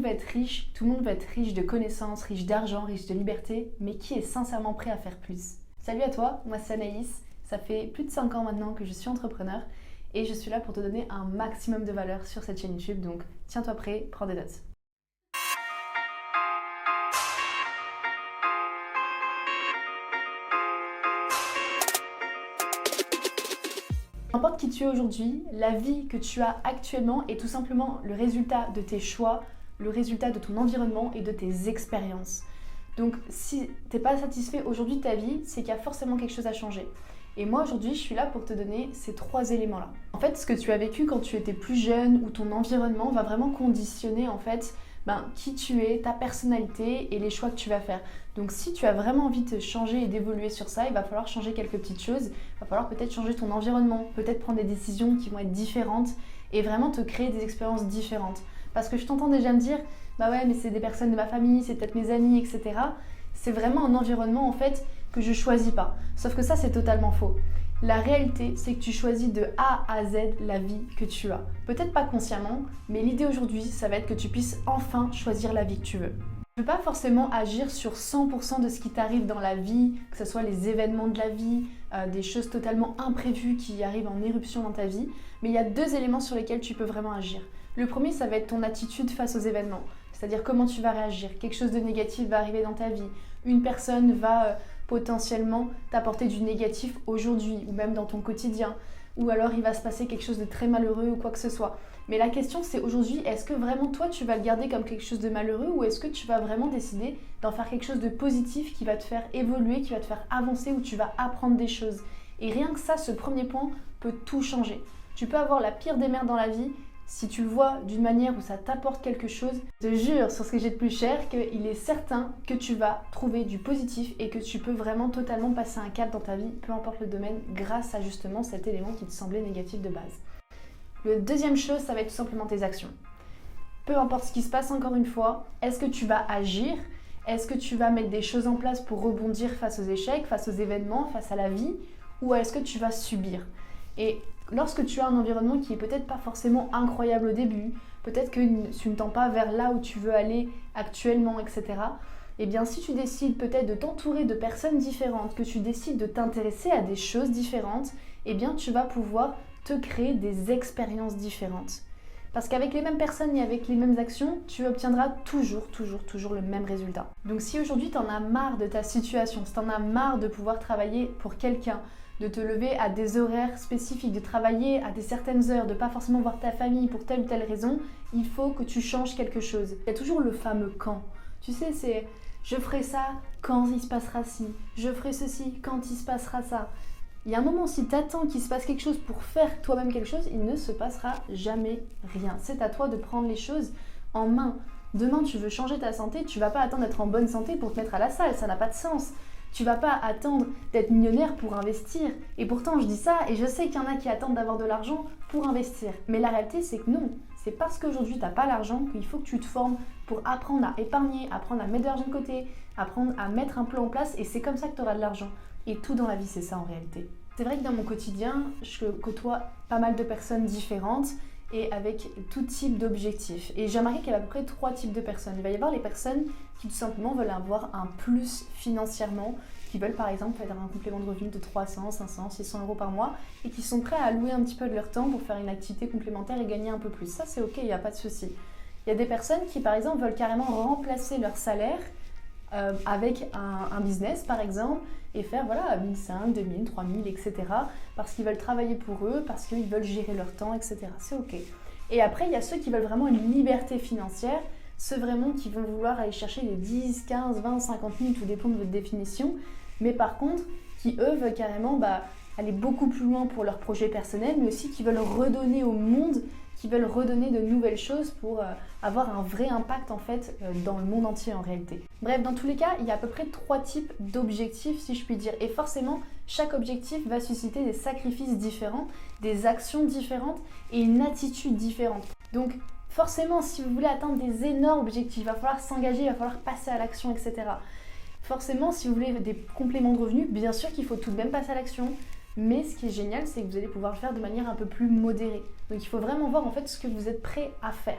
veut être riche, tout le monde veut être riche de connaissances, riche d'argent, riche de liberté, mais qui est sincèrement prêt à faire plus? Salut à toi, moi c'est Anaïs, ça fait plus de 5 ans maintenant que je suis entrepreneur et je suis là pour te donner un maximum de valeur sur cette chaîne YouTube, donc tiens-toi prêt, prends des notes. N'importe qui tu es aujourd'hui, la vie que tu as actuellement est tout simplement le résultat de tes choix, le résultat de ton environnement et de tes expériences. Donc si tu n'es pas satisfait aujourd'hui de ta vie, c'est qu'il y a forcément quelque chose à changer. Et moi aujourd'hui, je suis là pour te donner ces 3 éléments-là. En fait, ce que tu as vécu quand tu étais plus jeune ou ton environnement va vraiment conditionner en fait qui tu es, ta personnalité et les choix que tu vas faire. Donc si tu as vraiment envie de changer et d'évoluer sur ça, il va falloir changer quelques petites choses. Il va falloir peut-être changer ton environnement, peut-être prendre des décisions qui vont être différentes et vraiment te créer des expériences différentes. Parce que je t'entends déjà me dire, bah ouais mais c'est des personnes de ma famille, c'est peut-être mes amis, etc. C'est vraiment un environnement en fait que je choisis pas. Sauf que ça c'est totalement faux. La réalité, c'est que tu choisis de A à Z la vie que tu as. Peut-être pas consciemment, mais l'idée aujourd'hui, ça va être que tu puisses enfin choisir la vie que tu veux. Tu ne peux pas forcément agir sur 100% de ce qui t'arrive dans la vie, que ce soit les événements de la vie, des choses totalement imprévues qui arrivent en éruption dans ta vie, mais il y a 2 éléments sur lesquels tu peux vraiment agir. Le premier, ça va être ton attitude face aux événements, c'est-à-dire comment tu vas réagir. Quelque chose de négatif va arriver dans ta vie, une personne va potentiellement t'apporter du négatif aujourd'hui ou même dans ton quotidien, ou alors il va se passer quelque chose de très malheureux ou quoi que ce soit. Mais la question c'est aujourd'hui, est-ce que vraiment toi tu vas le garder comme quelque chose de malheureux ou est-ce que tu vas vraiment décider d'en faire quelque chose de positif qui va te faire évoluer, qui va te faire avancer, où tu vas apprendre des choses. Et rien que ça, ce premier point peut tout changer. Tu peux avoir la pire des merdes dans la vie. Si tu le vois d'une manière où ça t'apporte quelque chose, je te jure sur ce que j'ai de plus cher qu'il est certain que tu vas trouver du positif et que tu peux vraiment totalement passer un cap dans ta vie, peu importe le domaine, grâce à justement cet élément qui te semblait négatif de base. La deuxième chose, ça va être tout simplement tes actions. Peu importe ce qui se passe encore une fois, est-ce que tu vas agir? Est-ce que tu vas mettre des choses en place pour rebondir face aux échecs, face aux événements, face à la vie? Ou est-ce que tu vas subir? Et lorsque tu as un environnement qui est peut-être pas forcément incroyable au début, peut-être que tu ne tends pas vers là où tu veux aller actuellement, etc. Eh bien, si tu décides peut-être de t'entourer de personnes différentes, que tu décides de t'intéresser à des choses différentes, eh bien, tu vas pouvoir te créer des expériences différentes. Parce qu'avec les mêmes personnes et avec les mêmes actions, tu obtiendras toujours le même résultat. Donc si aujourd'hui tu en as marre de ta situation, si tu en as marre de pouvoir travailler pour quelqu'un, de te lever à des horaires spécifiques, de travailler à des certaines heures, de pas forcément voir ta famille pour telle ou telle raison, il faut que tu changes quelque chose. Il y a toujours le fameux quand. Tu sais, c'est je ferai ça quand il se passera ci, je ferai ceci quand il se passera ça. Il y a un moment, si tu attends qu'il se passe quelque chose pour faire toi-même quelque chose, il ne se passera jamais rien. C'est à toi de prendre les choses en main. Demain, tu veux changer ta santé, tu vas pas attendre d'être en bonne santé pour te mettre à la salle, ça n'a pas de sens. Tu vas pas attendre d'être millionnaire pour investir. Et pourtant, je dis ça et je sais qu'il y en a qui attendent d'avoir de l'argent pour investir. Mais la réalité, c'est que non. C'est parce qu'aujourd'hui, tu n'as pas l'argent qu'il faut que tu te formes pour apprendre à épargner, apprendre à mettre de l'argent de côté, apprendre à mettre un plan en place. Et c'est comme ça que tu auras de l'argent. Et tout dans la vie, c'est ça en réalité. C'est vrai que dans mon quotidien, je côtoie pas mal de personnes différentes et avec tout type d'objectifs. Et j'ai remarqué qu'il y a à peu près 3 types de personnes. Il va y avoir les personnes qui tout simplement veulent avoir un plus financièrement, qui veulent par exemple faire un complément de revenu de 300, 500, 600 euros par mois et qui sont prêts à allouer un petit peu de leur temps pour faire une activité complémentaire et gagner un peu plus. Ça c'est ok, il n'y a pas de souci. Il y a des personnes qui par exemple veulent carrément remplacer leur salaire avec un business par exemple et faire voilà 1500, 2000, 3000, etc. parce qu'ils veulent travailler pour eux, parce qu'ils veulent gérer leur temps, etc. C'est ok. Et après, il y a ceux qui veulent vraiment une liberté financière, ceux vraiment qui vont vouloir aller chercher les 10, 15, 20, 50 000, tout dépend de votre définition, mais par contre, qui eux veulent carrément aller beaucoup plus loin pour leur projet personnel, mais aussi qui veulent redonner au monde, qui veulent redonner de nouvelles choses pour avoir un vrai impact en fait dans le monde entier en réalité. Bref, dans tous les cas, il y a à peu près 3 types d'objectifs si je puis dire. Et forcément, chaque objectif va susciter des sacrifices différents, des actions différentes et une attitude différente. Donc forcément, si vous voulez atteindre des énormes objectifs, il va falloir s'engager, il va falloir passer à l'action, etc. Forcément, si vous voulez des compléments de revenus, bien sûr qu'il faut tout de même passer à l'action. Mais ce qui est génial, c'est que vous allez pouvoir le faire de manière un peu plus modérée. Donc il faut vraiment voir en fait ce que vous êtes prêt à faire.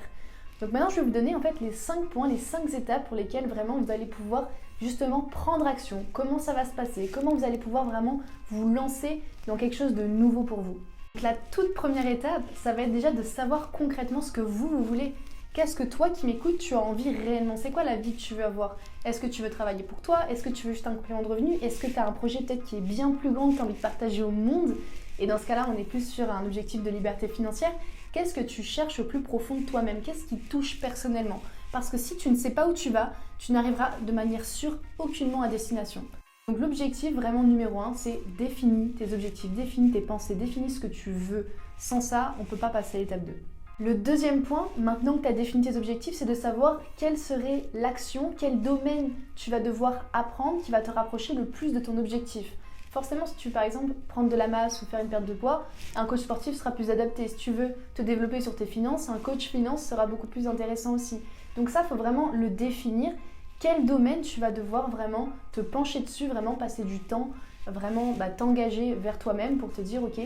Donc maintenant, je vais vous donner en fait les 5 points, les 5 étapes pour lesquelles vraiment vous allez pouvoir justement prendre action. Comment ça va se passer? Comment vous allez pouvoir vraiment vous lancer dans quelque chose de nouveau pour vous? Donc la toute première étape, ça va être déjà de savoir concrètement ce que vous voulez. Qu'est-ce que toi qui m'écoutes, tu as envie réellement? C'est quoi la vie que tu veux avoir? Est-ce que tu veux travailler pour toi? Est-ce que tu veux juste un complément de revenu? Est-ce que tu as un projet peut-être qui est bien plus grand que tu as envie de partager au monde? Et dans ce cas-là, on est plus sur un objectif de liberté financière. Qu'est-ce que tu cherches au plus profond de toi-même? Qu'est-ce qui te touche personnellement? Parce que si tu ne sais pas où tu vas, tu n'arriveras de manière sûre aucunement à destination. Donc l'objectif vraiment numéro 1, c'est définis tes objectifs, définis tes pensées, définis ce que tu veux. Sans ça, on ne peut pas passer à l'étape 2. Le deuxième point, maintenant que tu as défini tes objectifs, c'est de savoir quelle serait l'action, quel domaine tu vas devoir apprendre qui va te rapprocher le plus de ton objectif. Forcément, si tu veux par exemple prendre de la masse ou faire une perte de poids, un coach sportif sera plus adapté. Si tu veux te développer sur tes finances, un coach finance sera beaucoup plus intéressant aussi. Donc ça, il faut vraiment le définir. Quel domaine tu vas devoir vraiment te pencher dessus, vraiment passer du temps, vraiment t'engager vers toi-même pour te dire ok,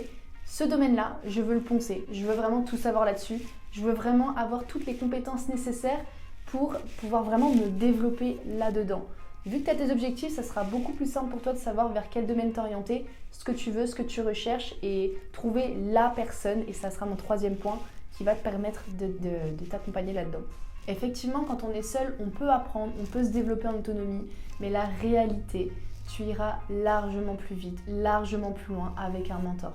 ce domaine-là, je veux le poncer, je veux vraiment tout savoir là-dessus, je veux vraiment avoir toutes les compétences nécessaires pour pouvoir vraiment me développer là-dedans. Vu que tu as tes objectifs, ça sera beaucoup plus simple pour toi de savoir vers quel domaine t'orienter, ce que tu veux, ce que tu recherches et trouver la personne, et ça sera mon troisième point, qui va te permettre de t'accompagner là-dedans. Effectivement, quand on est seul, on peut apprendre, on peut se développer en autonomie, mais la réalité, tu iras largement plus vite, largement plus loin avec un mentor.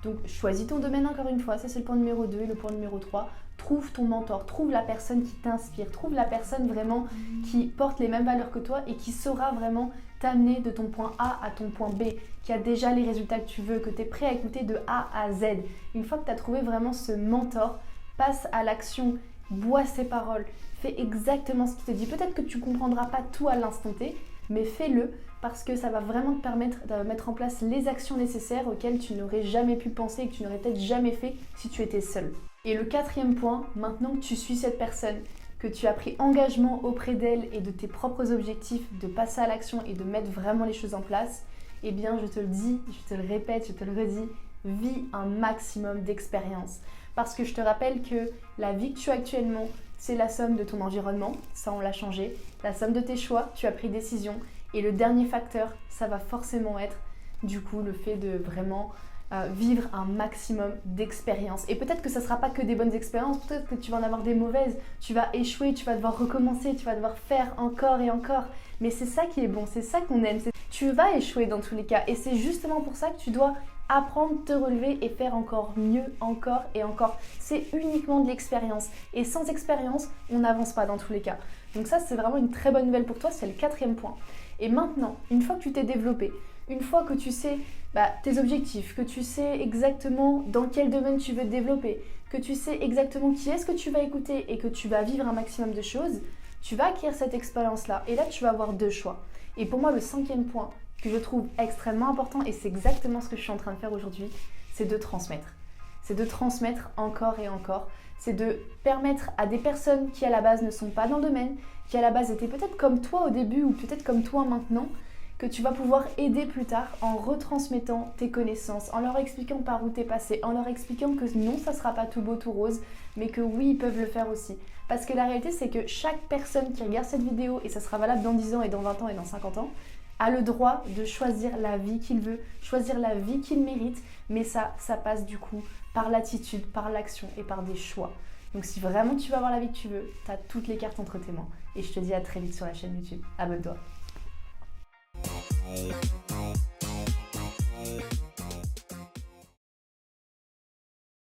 Donc choisis ton domaine encore une fois, ça c'est le point numéro 2. Et le point numéro 3, trouve ton mentor, trouve la personne qui t'inspire, trouve la personne vraiment qui porte les mêmes valeurs que toi et qui saura vraiment t'amener de ton point A à ton point B, qui a déjà les résultats que tu veux, que tu es prêt à écouter de A à Z. Une fois que tu as trouvé vraiment ce mentor, passe à l'action, bois ses paroles, fais exactement ce qu'il te dit. Peut-être que tu ne comprendras pas tout à l'instant T, mais fais-le parce que ça va vraiment te permettre de mettre en place les actions nécessaires auxquelles tu n'aurais jamais pu penser et que tu n'aurais peut-être jamais fait si tu étais seul. Et le quatrième point, maintenant que tu suis cette personne, que tu as pris engagement auprès d'elle et de tes propres objectifs, de passer à l'action et de mettre vraiment les choses en place, eh bien je te le dis, je te le répète, je te le redis, vis un maximum d'expérience. Parce que je te rappelle que la vie que tu as actuellement, c'est la somme de ton environnement, ça on l'a changé, la somme de tes choix, tu as pris décision. Et le dernier facteur, ça va forcément être du coup le fait de vraiment vivre un maximum d'expériences. Et peut-être que ça ne sera pas que des bonnes expériences, peut-être que tu vas en avoir des mauvaises, tu vas échouer, tu vas devoir recommencer, tu vas devoir faire encore et encore. Mais c'est ça qui est bon, c'est ça qu'on aime. Tu vas échouer dans tous les cas et c'est justement pour ça que tu dois apprendre, te relever et faire encore mieux, encore et encore. C'est uniquement de l'expérience. Et sans expérience, on n'avance pas dans tous les cas. Donc ça, c'est vraiment une très bonne nouvelle pour toi, c'est le quatrième point. Et maintenant, une fois que tu t'es développé, une fois que tu sais tes objectifs, que tu sais exactement dans quel domaine tu veux te développer, que tu sais exactement qui est-ce que tu vas écouter et que tu vas vivre un maximum de choses, tu vas acquérir cette expérience-là. Et là, tu vas avoir deux choix. Et pour moi, le cinquième point que je trouve extrêmement important, et c'est exactement ce que je suis en train de faire aujourd'hui, c'est de transmettre. C'est de transmettre encore et encore. C'est de permettre à des personnes qui à la base ne sont pas dans le domaine, qui à la base étaient peut-être comme toi au début ou peut-être comme toi maintenant, que tu vas pouvoir aider plus tard en retransmettant tes connaissances, en leur expliquant par où t'es passé, en leur expliquant que non, ça sera pas tout beau, tout rose, mais que oui, ils peuvent le faire aussi. Parce que la réalité, c'est que chaque personne qui regarde cette vidéo, et ça sera valable dans 10 ans et dans 20 ans et dans 50 ans, a le droit de choisir la vie qu'il veut, choisir la vie qu'il mérite, mais ça passe du coup par l'attitude, par l'action et par des choix. Donc si vraiment tu veux avoir la vie que tu veux, tu as toutes les cartes entre tes mains. Et je te dis à très vite sur la chaîne YouTube. Abonne-toi.